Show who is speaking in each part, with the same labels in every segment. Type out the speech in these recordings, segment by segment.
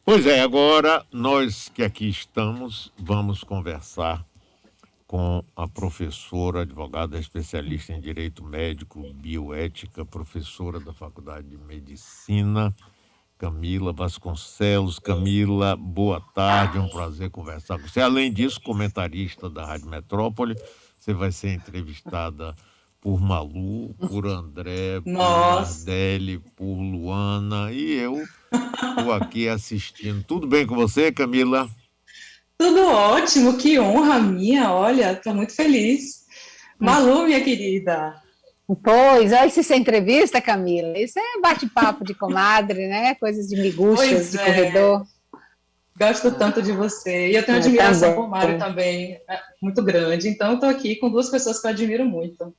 Speaker 1: Pois é, agora nós que aqui estamos, vamos conversar com a professora, advogada especialista em direito médico, bioética, professora da Faculdade de Medicina, Camila Vasconcelos. Camila, boa tarde, é um prazer conversar com você. Além disso, comentarista da Rádio Metrópole, você vai ser entrevistada por Malu, por André, por
Speaker 2: Nossa,
Speaker 1: Nardelli, por Luana e eu estou aqui assistindo. Tudo bem com você, Camila?
Speaker 2: tudo ótimo, que honra minha, olha, estou muito feliz. Malu, minha querida,
Speaker 3: Pois, olha isso é entrevista, Camila. Isso é bate-papo de comadre, né? Coisas de miguxas,
Speaker 2: pois
Speaker 3: de
Speaker 2: é,
Speaker 3: corredor.
Speaker 2: gosto tanto de você. E eu tenho admiração por Mário
Speaker 3: Também.
Speaker 2: também, muito grande. Então, estou aqui com duas pessoas que eu admiro muito.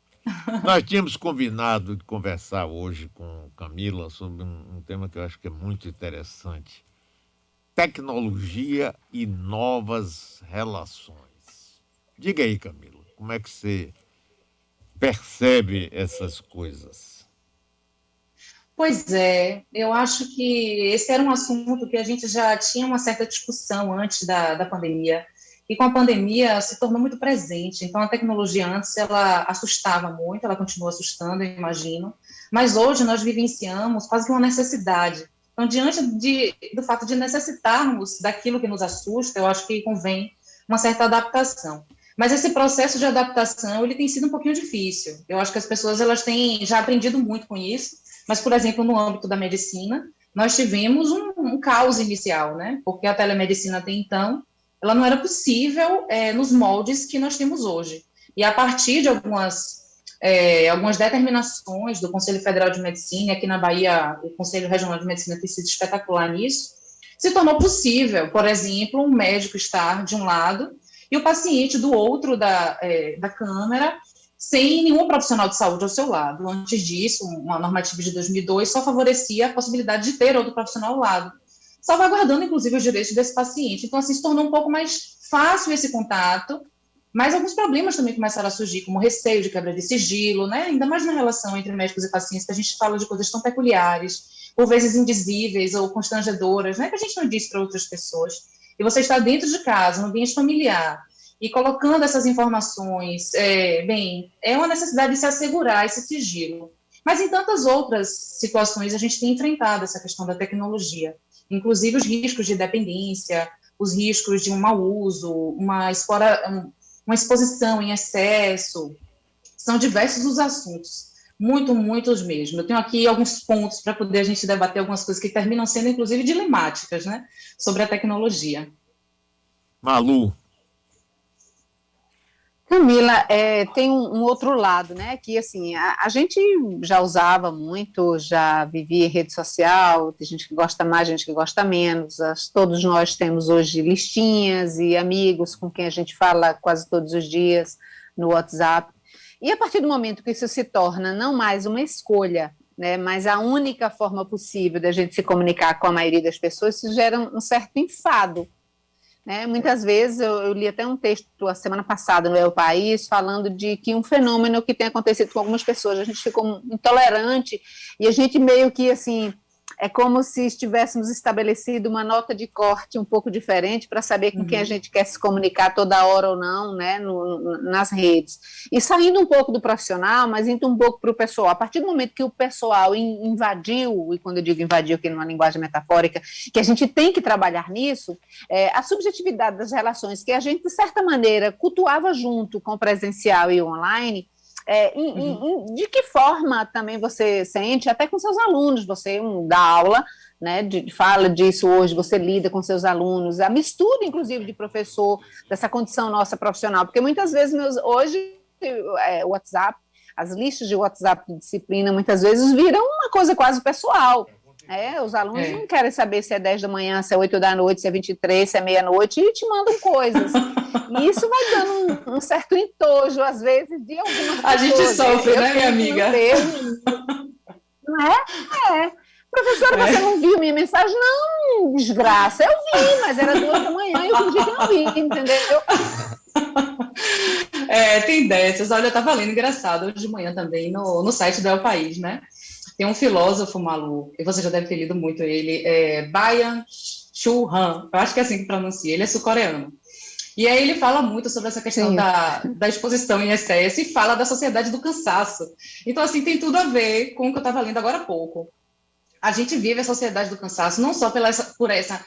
Speaker 1: Nós tínhamos combinado de conversar hoje com Camila sobre um tema que eu acho que é muito interessante: tecnologia e novas relações. Diga aí, Camila, como é que você percebe essas coisas?
Speaker 2: Pois é, eu acho que esse era um assunto que a gente já tinha uma certa discussão antes da pandemia, e com a pandemia se tornou muito presente. Então, a tecnologia antes, ela assustava muito, ela continua assustando, eu imagino, mas hoje nós vivenciamos quase que uma necessidade. Então, diante do fato de necessitarmos daquilo que nos assusta, eu acho que convém uma certa adaptação. Mas esse processo de adaptação, ele tem sido um pouquinho difícil. Eu acho que as pessoas, elas têm já aprendido muito com isso, mas, por exemplo, no âmbito da medicina, nós tivemos um caos inicial, né? Porque a telemedicina até então, ela não era possível nos moldes que nós temos hoje. E a partir de algumas determinações do Conselho Federal de Medicina, aqui na Bahia, o Conselho Regional de Medicina tem sido espetacular nisso, se tornou possível, por exemplo, um médico estar de um lado e o paciente do outro da câmara, sem nenhum profissional de saúde ao seu lado. Antes disso, uma normativa de 2002 só favorecia a possibilidade de ter outro profissional ao lado, salvaguardando, inclusive, os direitos desse paciente. Então, assim, se tornou um pouco mais fácil esse contato, mas alguns problemas também começaram a surgir, como receio de quebra de sigilo, né? Ainda mais na relação entre médicos e pacientes, que a gente fala de coisas tão peculiares, por vezes indizíveis ou constrangedoras, né? Que a gente não diz para outras pessoas. E você está dentro de casa, no ambiente familiar, e colocando essas informações, bem, é uma necessidade de se assegurar esse sigilo. Mas em tantas outras situações a gente tem enfrentado essa questão da tecnologia, inclusive os riscos de dependência, os riscos de um mau uso, uma exposição em excesso, são diversos os assuntos, muitos mesmo. Eu tenho aqui alguns pontos para poder a gente debater algumas coisas que terminam sendo, inclusive, dilemáticas, né, sobre a tecnologia.
Speaker 1: Malu,
Speaker 3: Camila, tem um outro lado, né? Que assim, a gente já usava muito, já vivia em rede social, tem gente que gosta mais, gente que gosta menos. Todos nós temos hoje listinhas e amigos com quem a gente fala quase todos os dias no WhatsApp. E a partir do momento que isso se torna não mais uma escolha, né, mas a única forma possível da gente se comunicar com a maioria das pessoas, isso gera um certo enfado, né? Muitas vezes eu li até um texto a semana passada no El País falando de que um fenômeno que tem acontecido com algumas pessoas, a gente ficou intolerante e a gente meio que assim, é como se estivéssemos estabelecido uma nota de corte um pouco diferente para saber com quem a gente quer se comunicar toda hora ou não, né, nas redes. E saindo um pouco do profissional, mas indo um pouco para o pessoal. A partir do momento que o pessoal invadiu, e quando eu digo invadiu, que é numa linguagem metafórica, que a gente tem que trabalhar nisso, a subjetividade das relações que a gente, de certa maneira, cultuava junto com o presencial e o online, de que forma também você sente, até com seus alunos, você dá aula, né, fala disso hoje, você lida com seus alunos, a mistura, inclusive, de professor, dessa condição nossa profissional, porque muitas vezes, hoje, o WhatsApp, as listas de WhatsApp de disciplina, muitas vezes viram uma coisa quase pessoal. Os alunos não querem saber se é 10 da manhã, se é 8 da noite, se é 23, se é meia-noite, e te mandam coisas. E isso vai dando um certo entojo, às vezes, de algumas
Speaker 2: A gente
Speaker 3: pessoas.
Speaker 2: sofre, né, minha amiga?
Speaker 3: Não é? Professora, você não viu minha mensagem? Não, desgraça, eu vi, mas era 2 da manhã e eu fingi que não vi, entendeu?
Speaker 2: Tem dessas. Olha, eu estava lendo, engraçado, hoje de manhã também, no site do El País, né? Tem um filósofo, Malu, e você já deve ter lido muito ele, Byung Chu Han, eu acho que é assim que pronuncia, ele é sul-coreano. E aí ele fala muito sobre essa questão da exposição em excesso e fala da sociedade do cansaço. Então, assim, tem tudo a ver com o que eu estava lendo agora há pouco. A gente vive a sociedade do cansaço não só por essa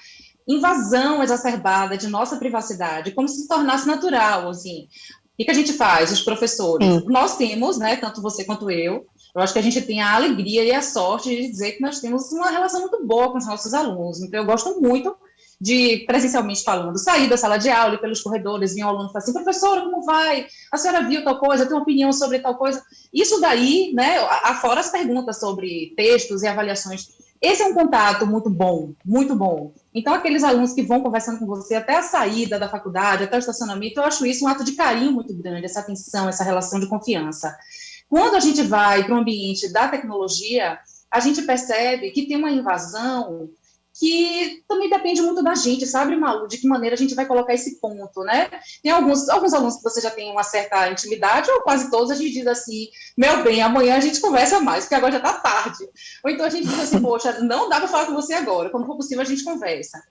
Speaker 2: invasão exacerbada de nossa privacidade, como se tornasse natural, assim. O que a gente faz, os professores? Nós temos, né, tanto você quanto eu acho que a gente tem a alegria e a sorte de dizer que nós temos uma relação muito boa com os nossos alunos. Então, eu gosto muito de, presencialmente falando, sair da sala de aula e pelos corredores, vir um aluno e falar assim, professora, como vai? A senhora viu tal coisa? Tem uma opinião sobre tal coisa? Isso daí, né, afora as perguntas sobre textos e avaliações, esse é um contato muito bom, muito bom. Então, aqueles alunos que vão conversando com você até a saída da faculdade, até o estacionamento, eu acho isso um ato de carinho muito grande, essa atenção, essa relação de confiança. Quando a gente vai para o ambiente da tecnologia, a gente percebe que tem uma invasão que também depende muito da gente, sabe, Malu, de que maneira a gente vai colocar esse ponto, né? Tem alguns alunos que você já tem uma certa intimidade, ou quase todos a gente diz assim, meu bem, amanhã a gente conversa mais, porque agora já está tarde. Ou então a gente diz assim, poxa, não dá para falar com você agora, quando for possível a gente conversa.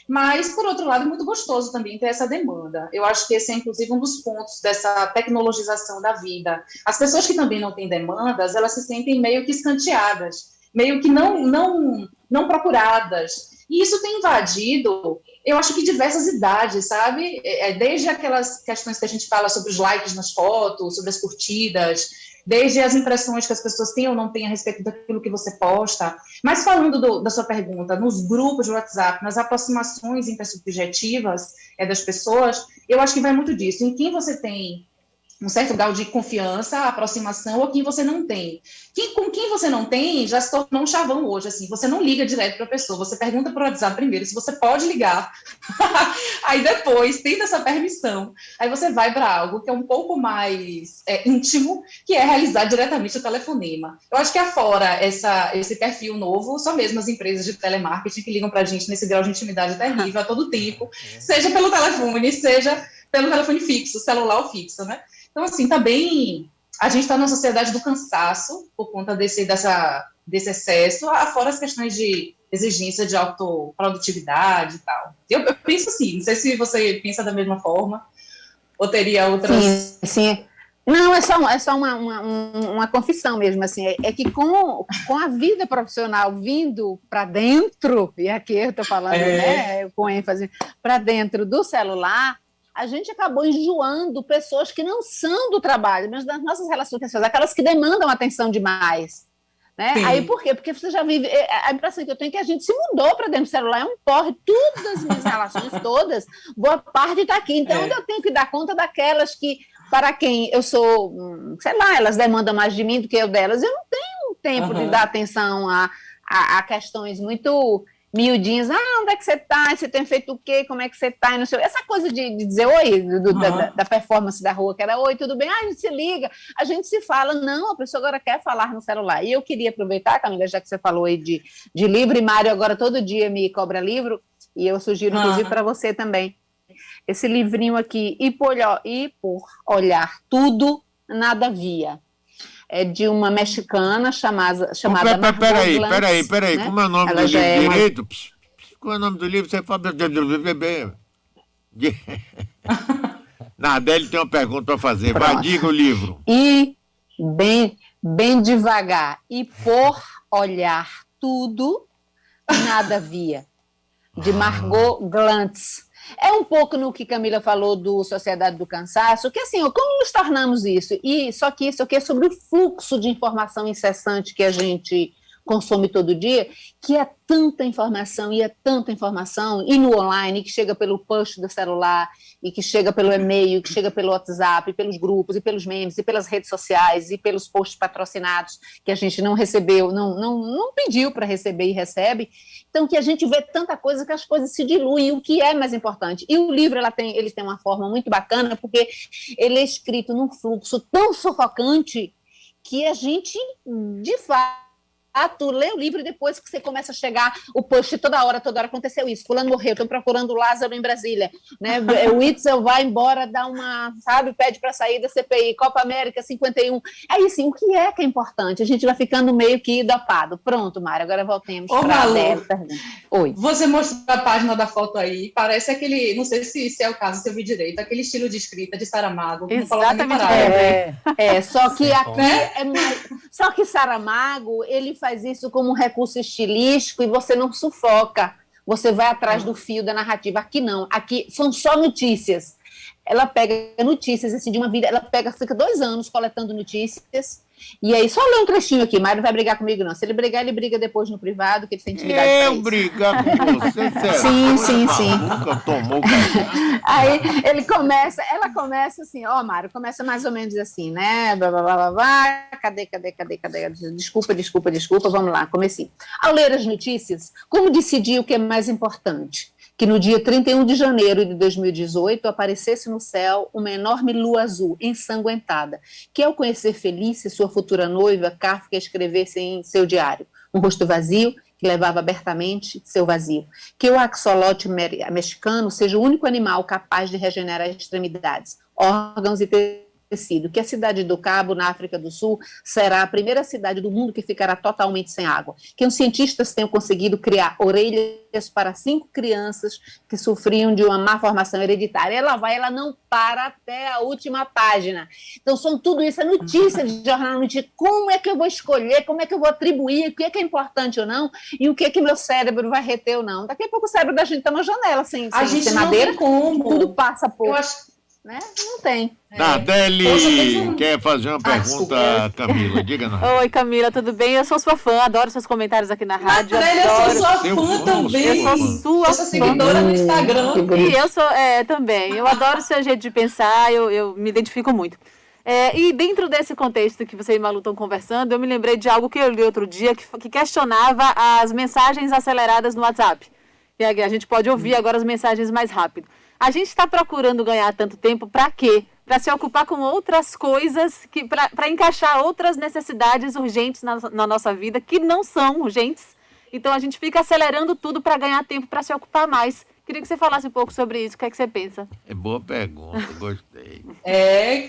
Speaker 2: Mas, por outro lado, é muito gostoso também ter essa demanda. Eu acho que esse é, inclusive, um dos pontos dessa tecnologização da vida. As pessoas que também não têm demandas, elas se sentem meio que escanteadas, meio que não procuradas. E isso tem invadido, eu acho que diversas idades, sabe? Desde aquelas questões que a gente fala sobre os likes nas fotos, sobre as curtidas, desde as impressões que as pessoas têm ou não têm a respeito daquilo que você posta. Mas falando da sua pergunta, nos grupos de WhatsApp, nas aproximações intersubjetivas das pessoas, eu acho que vai muito disso. Em quem você tem um certo grau de confiança, aproximação, ou quem você não tem. Com quem você não tem, já se tornou um chavão hoje, assim, você não liga direto para a pessoa, você pergunta para o WhatsApp primeiro se você pode ligar, aí depois tenta essa permissão, aí você vai para algo que é um pouco mais íntimo, que é realizar diretamente o telefonema. Eu acho que afora esse perfil novo, só mesmo as empresas de telemarketing que ligam para a gente nesse grau de intimidade terrível a todo tempo, seja pelo telefone, seja pelo telefone fixo, celular ou fixo, né? Então, assim, também a gente está numa sociedade do cansaço por conta desse excesso, fora as questões de exigência de autoprodutividade e tal. Eu penso assim, não sei se você pensa da mesma forma, ou teria outras...
Speaker 3: Sim. Não, é só uma confissão mesmo, assim, é que com a vida profissional vindo para dentro, e aqui eu estou falando, né, com ênfase, para dentro do celular, a gente acabou enjoando pessoas que não são do trabalho, mas das nossas relações pessoais, aquelas que demandam atenção demais. Né? Aí por quê? Porque você já vive. A impressão que eu tenho é que a gente se mudou para dentro do celular, é um porre, todas as minhas relações, todas, boa parte está aqui. Então, eu tenho que dar conta daquelas que, para quem eu sou, sei lá, elas demandam mais de mim do que eu delas, eu não tenho tempo de dar atenção a questões muito miudinhas, onde é que você está, você tem feito o quê, como é que você está, não sei, essa coisa de dizer oi, da performance da rua, que era oi, tudo bem, a gente se liga, a gente se fala, não, a pessoa agora quer falar no celular, e eu queria aproveitar, Camila, já que você falou aí de livro, e Mário agora todo dia me cobra livro, e eu sugiro, inclusive, para você também, esse livrinho aqui, e por olhar tudo, nada via. É de uma mexicana chamada
Speaker 1: Peraí,
Speaker 3: né?
Speaker 1: Como é o nome do livro direito? Qual é o nome do livro? Você fala... Na Adélia tem uma pergunta para fazer.
Speaker 3: Pronto.
Speaker 1: Vai, diga o livro.
Speaker 3: E bem devagar. E por olhar tudo, nada via. De Margot Glantz. É um pouco no que Camila falou do Sociedade do Cansaço, que assim, como nos tornamos isso? E só que isso aqui é sobre o fluxo de informação incessante que a gente consome todo dia, que é tanta informação, e no online, que chega pelo push do celular, e que chega pelo e-mail, que chega pelo WhatsApp, e pelos grupos, e pelos memes, e pelas redes sociais, e pelos posts patrocinados, que a gente não recebeu, não pediu para receber e recebe. Então, que a gente vê tanta coisa que as coisas se diluem, o que é mais importante. E o livro ele tem uma forma muito bacana, porque ele é escrito num fluxo tão sufocante que a gente, de fato, tu lê o livro e depois que você começa a chegar o post toda hora aconteceu isso, fulano morreu, estão procurando o Lázaro em Brasília, né? O Itzel vai embora, dá uma, sabe, pede para sair da CPI, Copa América 51, aí assim, o que é importante? A gente vai ficando meio que dopado. Pronto, Mário, agora voltemos para a pergunta.
Speaker 2: Oi. Você mostrou a página da foto aí, parece aquele, não sei se é o caso, se eu vi direito, aquele estilo de escrita de Saramago.
Speaker 3: Exatamente. Só que aqui só que Saramago, ele faz isso como um recurso estilístico e você não sufoca, você vai atrás do fio da narrativa. Aqui não, aqui são só notícias. Ela pega notícias assim, de uma vida, fica 2 anos coletando notícias, e aí só lê um trechinho aqui, Mário não vai brigar comigo não, se ele brigar, ele briga depois no privado, que ele tem intimidade pra isso.
Speaker 1: Brigar com você, sério?
Speaker 3: Sim.
Speaker 1: Nunca tomou café.
Speaker 3: Aí ela começa assim, Mário, começa mais ou menos assim, né, blá, blá, blá, blá, blá. Cadê, desculpa, vamos lá, comecei. Ao ler as notícias, como decidir o que é mais importante? Que no dia 31 de janeiro de 2018 aparecesse no céu uma enorme lua azul, ensanguentada, que ao conhecer Felícia, sua futura noiva, Kafka escrevesse em seu diário, um rosto vazio que levava abertamente seu vazio. Que o axolote mexicano seja o único animal capaz de regenerar extremidades, órgãos e tecido, que a cidade do Cabo, na África do Sul, será a primeira cidade do mundo que ficará totalmente sem água, que os cientistas tenham conseguido criar orelhas para 5 crianças que sofriam de uma má formação hereditária. Ela não para até a última página. Então, são tudo isso, é notícia de jornal, notícia. Como é que eu vou escolher, como é que eu vou atribuir, o que é importante ou não, e o que é que meu cérebro vai reter ou não. Daqui a pouco o cérebro da gente está na janela, sem madeira, tudo passa por... Né? Não tem.
Speaker 1: Nardelli quer fazer uma pergunta, Camila. Diga-nos.
Speaker 4: Oi, Camila, tudo bem? Eu sou sua fã, adoro seus comentários aqui na rádio.
Speaker 2: Nardelli, eu sou sua fã também.
Speaker 4: Eu sou sua
Speaker 2: seguidora no Instagram.
Speaker 4: E eu sou também. Eu adoro o seu jeito de pensar, eu me identifico muito. E dentro desse contexto que você e Malu estão conversando, eu me lembrei de algo que eu li outro dia que questionava as mensagens aceleradas no WhatsApp. E a gente pode ouvir agora as mensagens mais rápido. A gente está procurando ganhar tanto tempo para quê? Para se ocupar com outras coisas, para encaixar outras necessidades urgentes na nossa vida, que não são urgentes. Então, a gente fica acelerando tudo para ganhar tempo, para se ocupar mais. Queria que você falasse um pouco sobre isso. O que é que você pensa?
Speaker 1: É boa pergunta, gostei.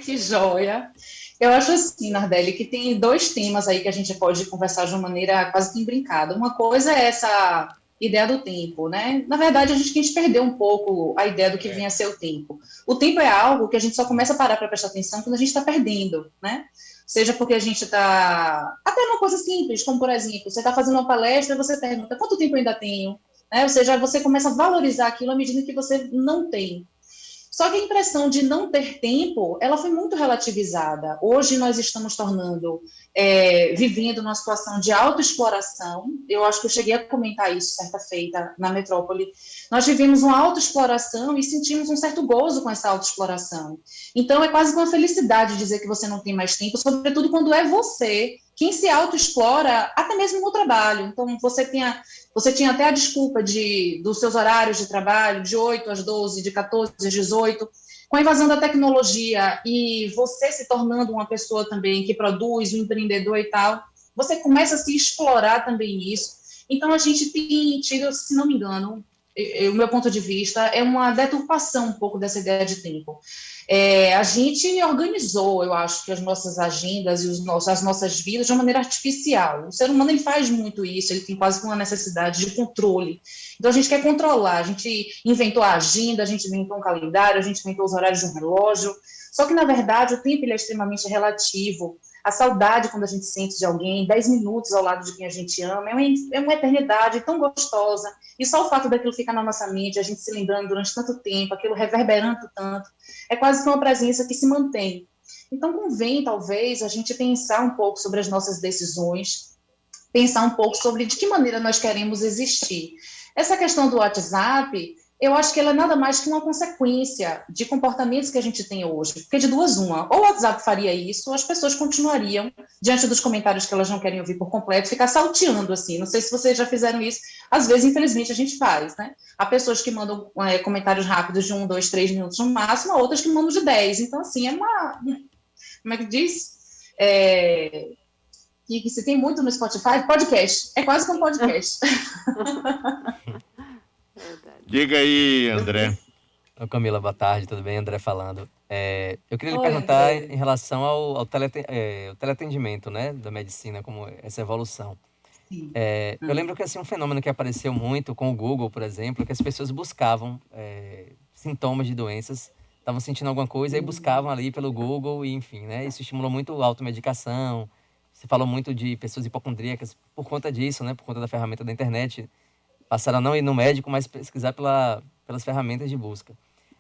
Speaker 2: Que joia. Eu acho assim, Nardelli, que tem 2 temas aí que a gente pode conversar de uma maneira quase que imbrincada. Uma coisa é essa ideia do tempo, né? Na verdade, a gente perdeu um pouco a ideia do que vinha a ser o tempo. O tempo é algo que a gente só começa a parar para prestar atenção quando a gente está perdendo, né? Seja porque a gente está... Até uma coisa simples, como, por exemplo, você está fazendo uma palestra e você pergunta quanto tempo eu ainda tenho? Né? Ou seja, você começa a valorizar aquilo à medida que você não tem. Só que a impressão de não ter tempo, ela foi muito relativizada. Hoje nós estamos vivendo numa situação de autoexploração. Eu acho que eu cheguei a comentar isso certa feita na metrópole. Nós vivemos uma autoexploração e sentimos um certo gozo com essa autoexploração. Então é quase uma felicidade dizer que você não tem mais tempo, sobretudo quando é você quem se autoexplora, até mesmo no trabalho. Então você tinha até a desculpa dos seus horários de trabalho, de 8 às 12, de 14 às 18, com a invasão da tecnologia e você se tornando uma pessoa também que produz, um empreendedor e tal, você começa a se explorar também nisso. Então, a gente tem tido, se não me engano, o meu ponto de vista, é uma deturpação um pouco dessa ideia de tempo. A gente organizou, eu acho, que as nossas agendas e as nossas vidas de uma maneira artificial. O ser humano ele faz muito isso, ele tem quase uma necessidade de controle. Então, a gente quer controlar, a gente inventou a agenda, a gente inventou um calendário, a gente inventou os horários de um relógio, só que, na verdade, o tempo ele é extremamente relativo. A saudade, quando a gente sente de alguém, 10 minutos ao lado de quem a gente ama, é uma eternidade tão gostosa. E só o fato daquilo ficar na nossa mente, a gente se lembrando durante tanto tempo, aquilo reverberando tanto, é quase que uma presença que se mantém. Então, convém, talvez, a gente pensar um pouco sobre as nossas decisões, pensar um pouco sobre de que maneira nós queremos existir. Essa questão do WhatsApp, eu acho que ela é nada mais que uma consequência de comportamentos que a gente tem hoje. Porque de 2 uma, ou o WhatsApp faria isso, ou as pessoas continuariam, diante dos comentários que elas não querem ouvir por completo, ficar salteando, assim. Não sei se vocês já fizeram isso. Às vezes, infelizmente, a gente faz, né? Há pessoas que mandam comentários rápidos de 1, 2, 3 minutos no máximo, há outras que mandam de 10. Então, assim, como é que diz? que se tem muito no Spotify, podcast. É quase que um podcast.
Speaker 1: Diga aí, André.
Speaker 5: Ô, Camila, boa tarde, tudo bem? André falando. Eu queria lhe
Speaker 2: Oi,
Speaker 5: perguntar
Speaker 2: André.
Speaker 5: em relação ao teleatendimento, né, da medicina, como essa evolução.
Speaker 2: Sim.
Speaker 5: Eu lembro que assim, um fenômeno que apareceu muito com o Google, por exemplo, que as pessoas buscavam sintomas de doenças, estavam sentindo alguma coisa e buscavam ali pelo Google, e enfim, né? Isso estimulou muito a automedicação. Você falou muito de pessoas hipocondríacas por conta disso, né? Por conta da ferramenta da internet. Passaram a não ir no médico, mas pesquisar pelas ferramentas de busca.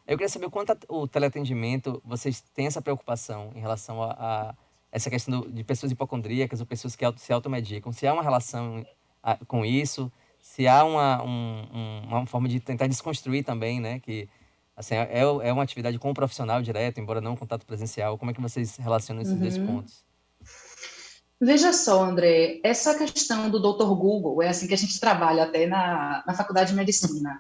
Speaker 5: Eu queria saber o quanto o teleatendimento, vocês têm essa preocupação em relação a essa questão de pessoas hipocondríacas ou pessoas que se automedicam. Se há uma relação com isso, se há uma forma de tentar desconstruir também, né? Que assim, é uma atividade com o profissional direto, embora não um contato presencial. Como é que vocês relacionam esses dois pontos?
Speaker 2: Veja só, André, essa questão do Dr. Google, é assim que a gente trabalha até na Faculdade de Medicina.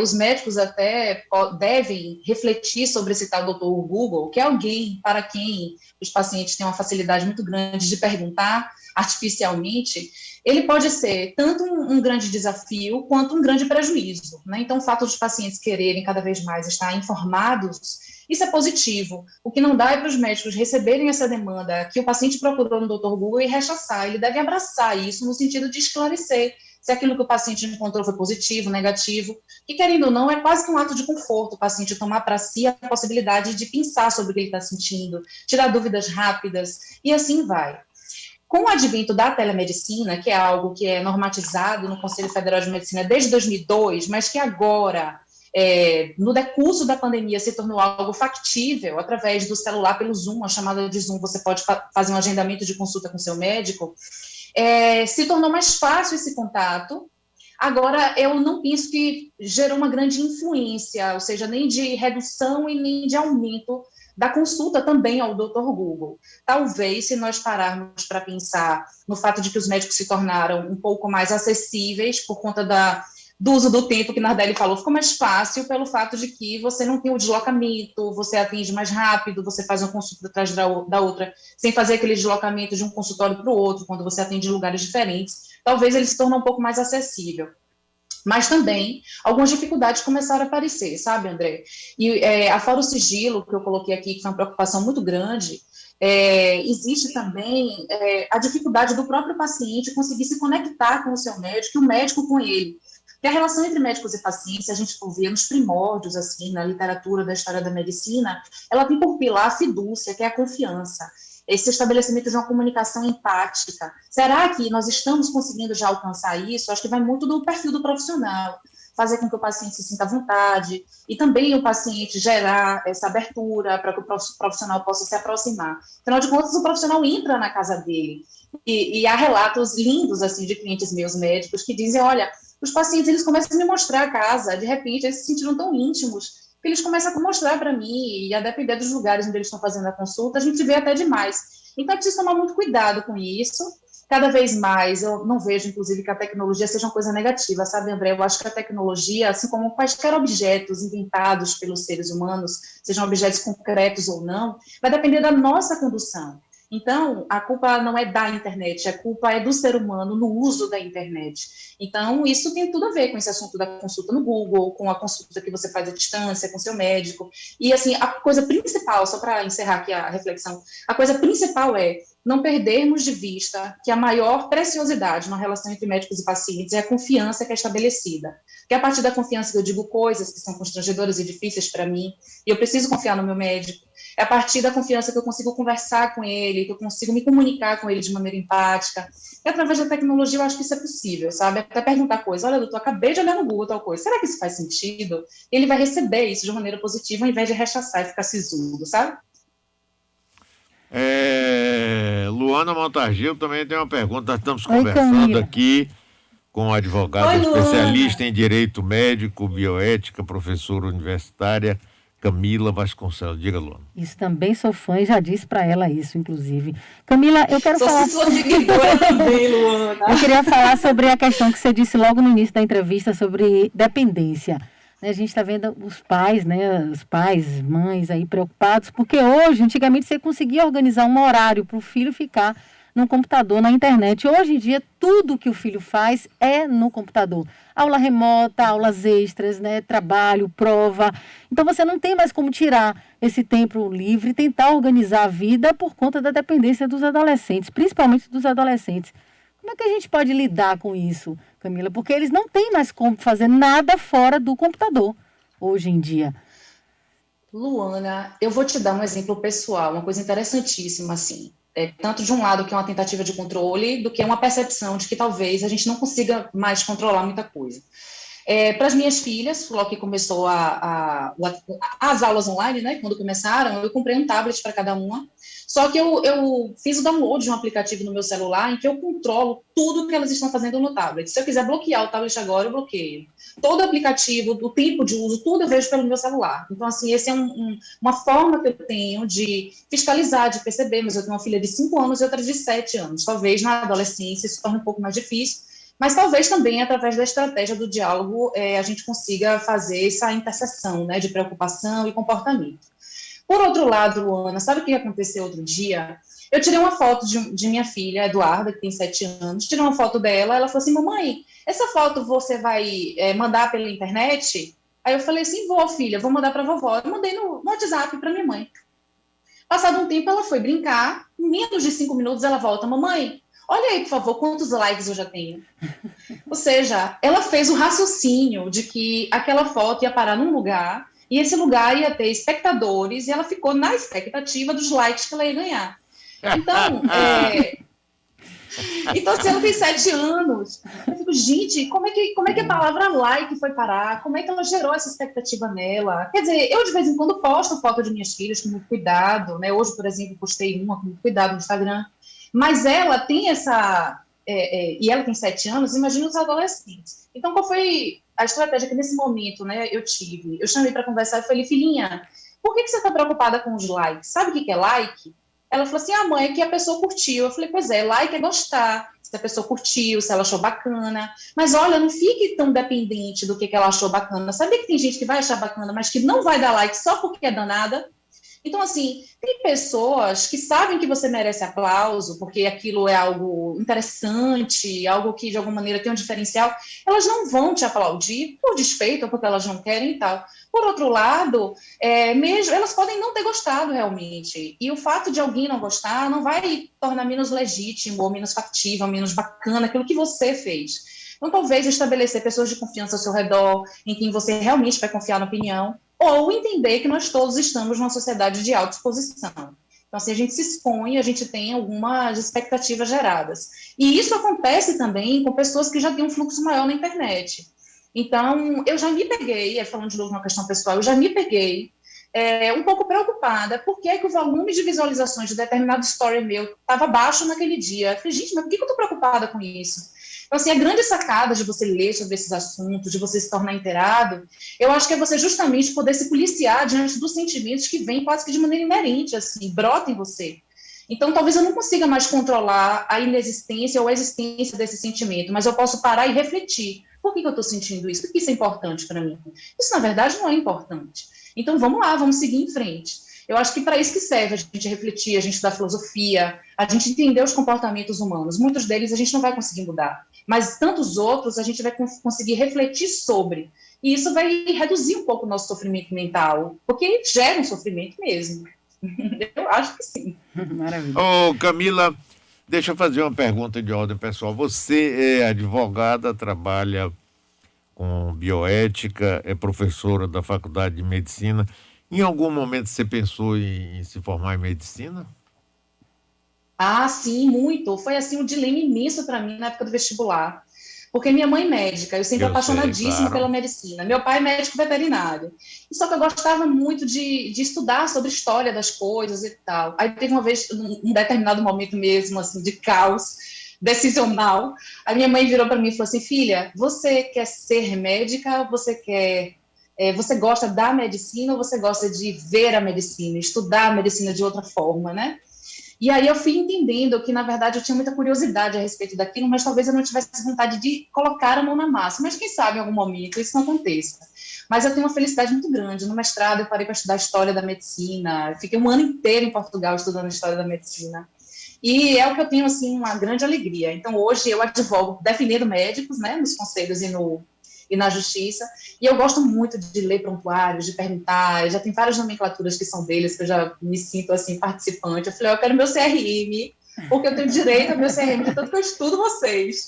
Speaker 2: Os médicos até devem refletir sobre esse tal Dr. Google, que é alguém para quem os pacientes têm uma facilidade muito grande de perguntar artificialmente. Ele pode ser tanto um grande desafio quanto um grande prejuízo, né? Então, o fato dos pacientes quererem cada vez mais estar informados, isso é positivo. O que não dá é para os médicos receberem essa demanda que o paciente procurou no Dr. Google e rechaçar. Ele deve abraçar isso no sentido de esclarecer se aquilo que o paciente encontrou foi positivo, negativo, e querendo ou não, é quase que um ato de conforto o paciente tomar para si a possibilidade de pensar sobre o que ele está sentindo, tirar dúvidas rápidas, e assim vai. Com o advento da telemedicina, que é algo que é normatizado no Conselho Federal de Medicina desde 2002, mas que agora, no decurso da pandemia, se tornou algo factível, através do celular, pelo Zoom, a chamada de Zoom, você pode fazer um agendamento de consulta com seu médico, se tornou mais fácil esse contato. Agora, eu não penso que gerou uma grande influência, ou seja, nem de redução e nem de aumento da consulta também ao Dr. Google. Talvez, se nós pararmos para pensar no fato de que os médicos se tornaram um pouco mais acessíveis por conta do uso do tempo que Nardelli falou, ficou mais fácil pelo fato de que você não tem o deslocamento, você atende mais rápido, você faz uma consulta atrás da outra, sem fazer aquele deslocamento de um consultório para o outro, quando você atende em lugares diferentes. Talvez ele se torne um pouco mais acessível. Mas também, algumas dificuldades começaram a aparecer, sabe, André? E afora o sigilo, que eu coloquei aqui, que foi uma preocupação muito grande, existe também a dificuldade do próprio paciente conseguir se conectar com o seu médico e o médico com ele. Porque a relação entre médicos e pacientes, se a gente for ver nos primórdios, assim, na literatura da história da medicina, ela tem por pilar a fidúcia, que é a confiança. Esse estabelecimento de uma comunicação empática. Será que nós estamos conseguindo já alcançar isso? Acho que vai muito do perfil do profissional, fazer com que o paciente se sinta à vontade, e também o paciente gerar essa abertura para que o profissional possa se aproximar. Afinal de contas, o profissional entra na casa dele, e há relatos lindos, assim, de clientes meus médicos que dizem, olha, os pacientes, eles começam a me mostrar a casa, de repente, eles se sentiram tão íntimos, que eles começam a mostrar para mim, e a depender dos lugares onde eles estão fazendo a consulta, a gente vê até demais. Então, é preciso tomar muito cuidado com isso. Cada vez mais, eu não vejo, inclusive, que a tecnologia seja uma coisa negativa, sabe, André? Eu acho que a tecnologia, assim como quaisquer objetos inventados pelos seres humanos, sejam objetos concretos ou não, vai depender da nossa condução. Então, a culpa não é da internet, a culpa é do ser humano no uso da internet. Então, isso tem tudo a ver com esse assunto da consulta no Google, com a consulta que você faz à distância, com seu médico. E, assim, a coisa principal, só para encerrar aqui a reflexão, a coisa principal é não perdermos de vista que a maior preciosidade na relação entre médicos e pacientes é a confiança que é estabelecida. Que é a partir da confiança que eu digo coisas que são constrangedoras e difíceis para mim, e eu preciso confiar no meu médico. É a partir da confiança que eu consigo conversar com ele, que eu consigo me comunicar com ele de maneira empática. E através da tecnologia eu acho que isso é possível, sabe? Até perguntar coisas. Olha, doutor, acabei de olhar no Google tal coisa. Será que isso faz sentido? Ele vai receber isso de maneira positiva ao invés de rechaçar e ficar sisudo, sabe?
Speaker 1: Luana Montargil também tem uma pergunta. Nós estamos
Speaker 6: Oi,
Speaker 1: conversando
Speaker 6: Camila.
Speaker 1: aqui com a advogada
Speaker 2: Oi, Luana.
Speaker 1: especialista em direito médico, bioética, professora universitária, Camila Vasconcelos. Diga, Luana.
Speaker 6: Isso, também sou fã e já disse para ela isso, inclusive. Camila, eu quero
Speaker 2: Sou
Speaker 6: falar...
Speaker 2: sua seguidora também, Luana.
Speaker 6: Eu queria falar sobre a questão que você disse logo no início da entrevista sobre dependência. A gente está vendo os pais, né, os pais, mães aí preocupados, porque hoje, antigamente, você conseguia organizar um horário para o filho ficar no computador, na internet. Hoje em dia, tudo que o filho faz é no computador. Aula remota, aulas extras, né, trabalho, prova. Então, você não tem mais como tirar esse tempo livre e tentar organizar a vida por conta da dependência dos adolescentes, principalmente dos adolescentes. Como é que a gente pode lidar com isso, Camila? Porque eles não têm mais como fazer nada fora do computador hoje em dia.
Speaker 2: Luana, eu vou te dar um exemplo pessoal, uma coisa interessantíssima, assim. Tanto de um lado que é uma tentativa de controle, do que uma percepção de que talvez a gente não consiga mais controlar muita coisa. Para as minhas filhas, logo que começou as aulas online, né, quando começaram, eu comprei um tablet para cada uma, só que eu fiz o download de um aplicativo no meu celular em que eu controlo tudo que elas estão fazendo no tablet. Se eu quiser bloquear o tablet agora, eu bloqueio. Todo aplicativo, do tempo de uso, tudo eu vejo pelo meu celular. Então, assim, essa é uma forma que eu tenho de fiscalizar, de perceber, mas eu tenho uma filha de 5 anos e outra de 7 anos. Talvez na adolescência isso torne um pouco mais difícil, mas talvez também, através da estratégia do diálogo, a gente consiga fazer essa interseção, né, de preocupação e comportamento. Por outro lado, Luana, sabe o que aconteceu outro dia? Eu tirei uma foto de minha filha, Eduarda, que tem 7 anos, tirei uma foto dela, ela falou assim, mamãe, essa foto você vai mandar pela internet? Aí eu falei assim, vou, filha, vou mandar para a vovó. Eu mandei no WhatsApp para minha mãe. Passado um tempo, ela foi brincar, em menos de 5 minutos ela volta, mamãe, olha aí, por favor, quantos likes eu já tenho. Ou seja, ela fez o raciocínio de que aquela foto ia parar num lugar, e esse lugar ia ter espectadores, e ela ficou na expectativa dos likes que ela ia ganhar. Então, se ela tem 7 anos, eu fico, gente, como é que a palavra like foi parar? Como é que ela gerou essa expectativa nela? Quer dizer, eu de vez em quando posto foto de minhas filhas com muito cuidado, né? Hoje, por exemplo, postei uma com muito cuidado no Instagram, mas ela tem essa... e ela tem 7 anos, imagina os adolescentes. Então, qual foi a estratégia que nesse momento, né, eu tive? Eu chamei para conversar e falei, filhinha, por que você está preocupada com os likes? Sabe o que é like? Ela falou assim, mãe, é que a pessoa curtiu. Eu falei, pois é, like é gostar, se a pessoa curtiu, se ela achou bacana. Mas olha, não fique tão dependente do que ela achou bacana. Sabia que tem gente que vai achar bacana, mas que não vai dar like só porque é danada? Então, assim, tem pessoas que sabem que você merece aplauso, porque aquilo é algo interessante, algo que, de alguma maneira, tem um diferencial. Elas não vão te aplaudir por despeito ou porque elas não querem e tal. Por outro lado, mesmo elas podem não ter gostado realmente. E o fato de alguém não gostar não vai tornar menos legítimo, ou menos factível, ou menos bacana aquilo que você fez. Então, talvez estabelecer pessoas de confiança ao seu redor, em quem você realmente vai confiar na opinião, ou entender que nós todos estamos numa sociedade de autoexposição. Então, se a gente se expõe, a gente tem algumas expectativas geradas. E isso acontece também com pessoas que já têm um fluxo maior na internet. Então, eu já me peguei, falando de novo uma questão pessoal, eu já me peguei um pouco preocupada, por que o volume de visualizações de determinado story meu estava baixo naquele dia. Eu falei, gente, mas por que eu estou preocupada com isso? Então, assim, a grande sacada de você ler sobre esses assuntos, de você se tornar inteirado, eu acho que é você justamente poder se policiar diante dos sentimentos que vêm quase que de maneira inerente, assim, brota em você. Então, talvez eu não consiga mais controlar a inexistência ou a existência desse sentimento, mas eu posso parar e refletir. Por que eu estou sentindo isso? Por que isso é importante para mim? Isso, na verdade, não é importante. Então, vamos lá, vamos seguir em frente. Eu acho que para isso que serve a gente refletir, a gente estudar filosofia, a gente entender os comportamentos humanos. Muitos deles a gente não vai conseguir mudar, mas tantos outros a gente vai conseguir refletir sobre. E isso vai reduzir um pouco o nosso sofrimento mental, porque gera um sofrimento mesmo. Eu acho que sim.
Speaker 6: Maravilha.
Speaker 1: Camila, deixa eu fazer uma pergunta de ordem pessoal. Você é advogada, trabalha com bioética, é professora da Faculdade de Medicina. Em algum momento você pensou em se formar em medicina?
Speaker 2: Ah, sim, muito. Foi assim um dilema imenso para mim na época do vestibular. Porque minha mãe é médica, eu sempre apaixonadíssima pela medicina. Meu pai é médico veterinário. E só que eu gostava muito de estudar sobre a história das coisas e tal. Aí teve uma vez, um determinado momento mesmo, assim, de caos decisional, a minha mãe virou para mim e falou assim, filha, você quer ser médica, você gosta da medicina ou você gosta de ver a medicina, estudar a medicina de outra forma, né? E aí eu fui entendendo que, na verdade, eu tinha muita curiosidade a respeito daquilo, mas talvez eu não tivesse vontade de colocar a mão na massa. Mas quem sabe em algum momento isso não aconteça. Mas eu tenho uma felicidade muito grande. No mestrado eu parei para estudar História da Medicina, fiquei um ano inteiro em Portugal estudando História da Medicina. E é o que eu tenho, assim, uma grande alegria. Então, hoje eu advogo defendendo médicos, né, nos conselhos e na justiça, e eu gosto muito de ler prontuários, de perguntar, já tem várias nomenclaturas que são deles, que eu já me sinto, assim, participante. Eu falei, eu quero meu CRM, porque eu tenho direito ao meu CRM, de tanto que eu estudo vocês.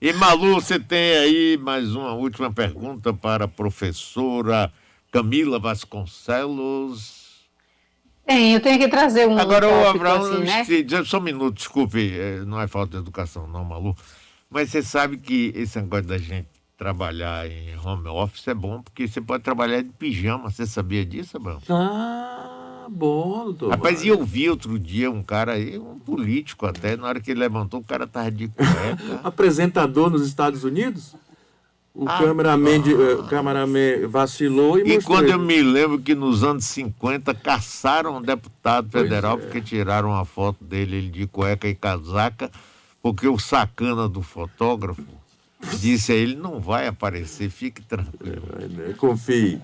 Speaker 1: E, Malu, você tem aí mais uma última pergunta para a professora Camila Vasconcelos.
Speaker 3: Eu tenho que trazer um
Speaker 1: Agora, o
Speaker 3: tópico
Speaker 1: Abraão,
Speaker 3: assim, né?
Speaker 1: só um minuto, desculpe, não é falta de educação, não, Malu. Mas você sabe que esse negócio da gente trabalhar em home office é bom, porque você pode trabalhar de pijama. Você sabia disso, Abraão?
Speaker 7: Bom, doutor.
Speaker 1: Rapaz, e eu vi outro dia um cara aí, um político até, na hora que ele levantou, o cara tava de cueca.
Speaker 7: Apresentador nos Estados Unidos? O cameraman vacilou e
Speaker 1: E
Speaker 7: mostrou.
Speaker 1: quando eu me lembro que nos anos 50 caçaram um deputado federal porque tiraram uma foto dele, ele de cueca e casaca, porque o sacana do fotógrafo disse a ele, não vai aparecer, fique tranquilo.
Speaker 7: Confie.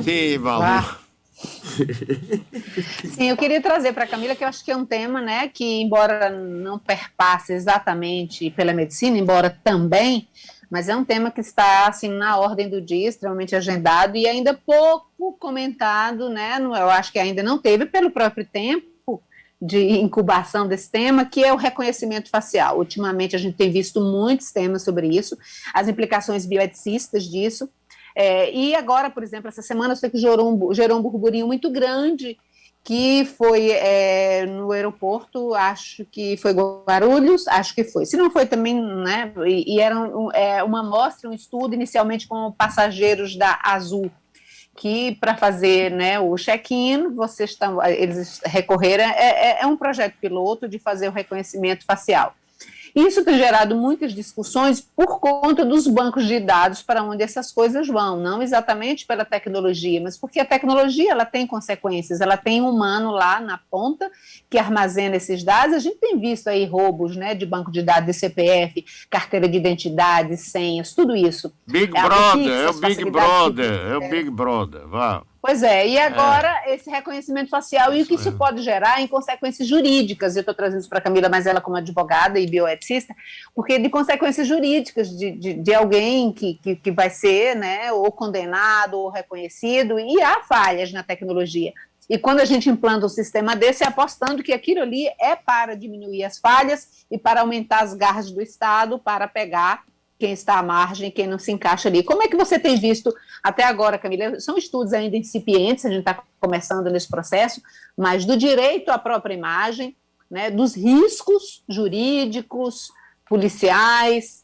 Speaker 1: Sim, Malu.
Speaker 3: Sim, eu queria trazer para a Camila, que eu acho que é um tema, né, que embora não perpasse exatamente pela medicina, embora também, mas é um tema que está, assim, na ordem do dia, extremamente agendado e ainda pouco comentado, né, eu acho que ainda não teve pelo próprio tempo de incubação desse tema, que é o reconhecimento facial. Ultimamente a gente tem visto muitos temas sobre isso, as implicações bioeticistas disso. E agora, por exemplo, essa semana eu sei que gerou um burburinho muito grande, que foi no aeroporto, acho que foi Guarulhos, acho que foi. Se não foi também, né? E era uma amostra, um estudo inicialmente com passageiros da Azul, que para fazer, né, o check-in, eles recorreram, é um projeto piloto de fazer o reconhecimento facial. Isso tem gerado muitas discussões por conta dos bancos de dados para onde essas coisas vão, não exatamente pela tecnologia, mas porque a tecnologia ela tem consequências, ela tem um humano lá na ponta que armazena esses dados. A gente tem visto aí roubos, né, de banco de dados de CPF, carteira de identidade, senhas, tudo isso.
Speaker 1: Big Brother, é o Big Brother, vá.
Speaker 3: Pois é, e agora esse reconhecimento facial e o que isso pode gerar em consequências jurídicas. Eu estou trazendo isso para a Camila, mas ela como advogada e bioeticista, porque de consequências jurídicas de alguém que vai ser, né, ou condenado ou reconhecido, e há falhas na tecnologia. E quando a gente implanta um sistema desse, é apostando que aquilo ali é para diminuir as falhas e para aumentar as garras do Estado, para pegar quem está à margem, quem não se encaixa ali. Como é que você tem visto até agora, Camila? São estudos ainda incipientes, a gente está começando nesse processo, mas do direito à própria imagem, né, dos riscos jurídicos, policiais,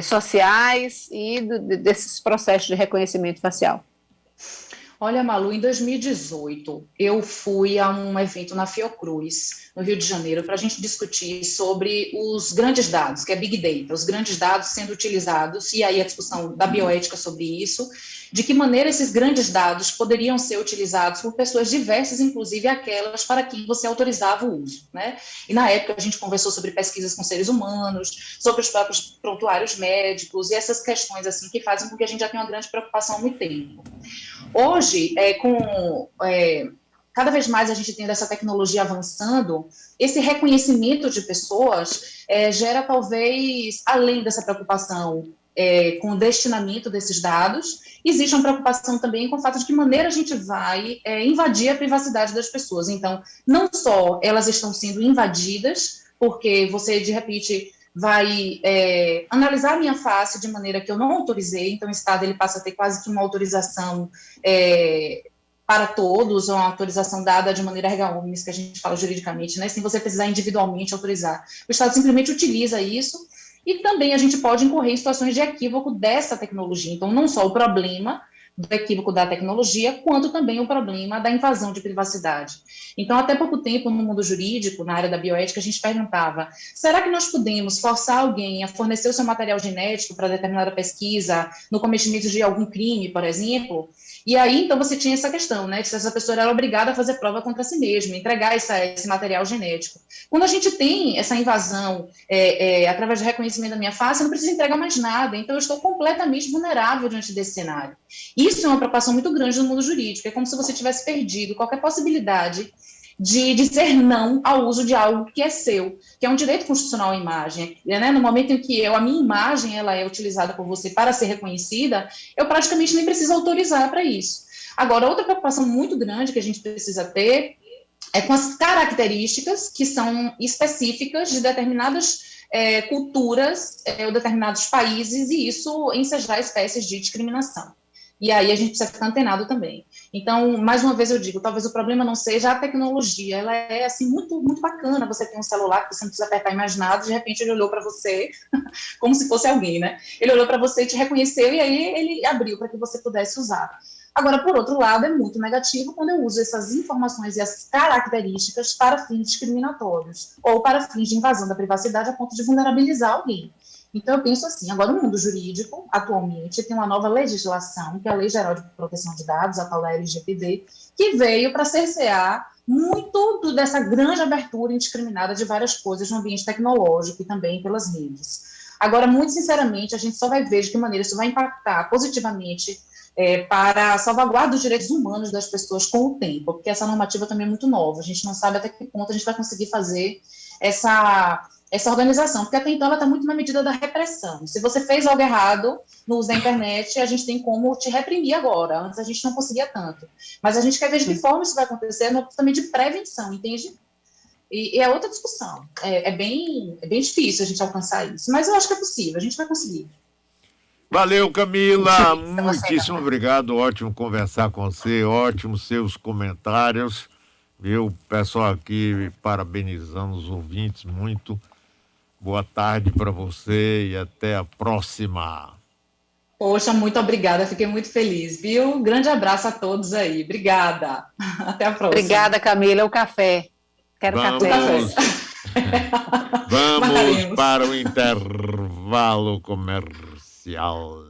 Speaker 3: sociais e desses processos de reconhecimento facial.
Speaker 2: Olha, Malu, em 2018, eu fui a um evento na Fiocruz, no Rio de Janeiro, para a gente discutir sobre os grandes dados, que é Big Data, os grandes dados sendo utilizados, e aí a discussão da bioética sobre isso, de que maneira esses grandes dados poderiam ser utilizados por pessoas diversas, inclusive aquelas para quem você autorizava o uso, né? E na época a gente conversou sobre pesquisas com seres humanos, sobre os próprios prontuários médicos, e essas questões assim que fazem com que a gente já tenha uma grande preocupação há muito tempo. Hoje, cada vez mais a gente tendo essa tecnologia avançando, esse reconhecimento de pessoas gera talvez, além dessa preocupação com o destinamento desses dados, existe uma preocupação também com o fato de que maneira a gente vai invadir a privacidade das pessoas. Então, não só elas estão sendo invadidas, porque você, de repente, vai analisar a minha face de maneira que eu não autorizei, então o Estado ele passa a ter quase que uma autorização para todos, ou uma autorização dada de maneira erga omnes, que a gente fala juridicamente, né, sem você precisar individualmente autorizar. O Estado simplesmente utiliza isso, e também a gente pode incorrer em situações de equívoco dessa tecnologia. Então, não só o problema do equívoco da tecnologia, quanto também o problema da invasão de privacidade. Então, até pouco tempo, no mundo jurídico, na área da bioética, a gente perguntava, será que nós podemos forçar alguém a fornecer o seu material genético para determinada pesquisa, no cometimento de algum crime, por exemplo? E aí, então, você tinha essa questão, né, de se essa pessoa era obrigada a fazer prova contra si mesma, entregar esse material genético. Quando a gente tem essa invasão através de reconhecimento da minha face, eu não preciso entregar mais nada, então eu estou completamente vulnerável diante desse cenário. Isso é uma preocupação muito grande no mundo jurídico, é como se você tivesse perdido qualquer possibilidade de dizer não ao uso de algo que é seu, que é um direito constitucional à imagem, né? No momento em que a minha imagem ela é utilizada por você para ser reconhecida, eu praticamente nem preciso autorizar para isso. Agora, outra preocupação muito grande que a gente precisa ter é com as características que são específicas de determinadas culturas ou determinados países, e isso ensejar espécies de discriminação. E aí a gente precisa ficar antenado também. Então, mais uma vez eu digo, talvez o problema não seja a tecnologia, ela é assim muito, muito bacana, você tem um celular que você não precisa apertar em mais nada, de repente ele olhou para você, como se fosse alguém, né? Ele olhou para você e te reconheceu, e aí ele abriu para que você pudesse usar. Agora, por outro lado, é muito negativo quando eu uso essas informações e as características para fins discriminatórios, ou para fins de invasão da privacidade a ponto de vulnerabilizar alguém. Então, eu penso assim, agora o mundo jurídico, atualmente, tem uma nova legislação, que é a Lei Geral de Proteção de Dados, a tal da LGPD, que veio para cercear muito dessa grande abertura indiscriminada de várias coisas no ambiente tecnológico e também pelas redes. Agora, muito sinceramente, a gente só vai ver de que maneira isso vai impactar positivamente para a salvaguarda dos direitos humanos das pessoas com o tempo, porque essa normativa também é muito nova, a gente não sabe até que ponto a gente vai conseguir fazer essa organização, porque até então ela está muito na medida da repressão. Se você fez algo errado no uso da internet, a gente tem como te reprimir agora, antes a gente não conseguia tanto. Mas a gente quer ver de que forma isso vai acontecer, no também de prevenção, entende? E é outra discussão. É bem difícil a gente alcançar isso, mas eu acho que é possível, a gente vai conseguir.
Speaker 1: Valeu, Camila, muitíssimo obrigado, ótimo conversar com você, ótimos seus comentários, viu? Pessoal aqui parabenizando os ouvintes muito. Boa tarde para você e até a próxima.
Speaker 2: Poxa, muito obrigada, fiquei muito feliz, viu? Grande abraço a todos aí, obrigada. Até a próxima.
Speaker 3: Obrigada, Camila, o café. Quero café.
Speaker 1: Vamos para o intervalo comercial.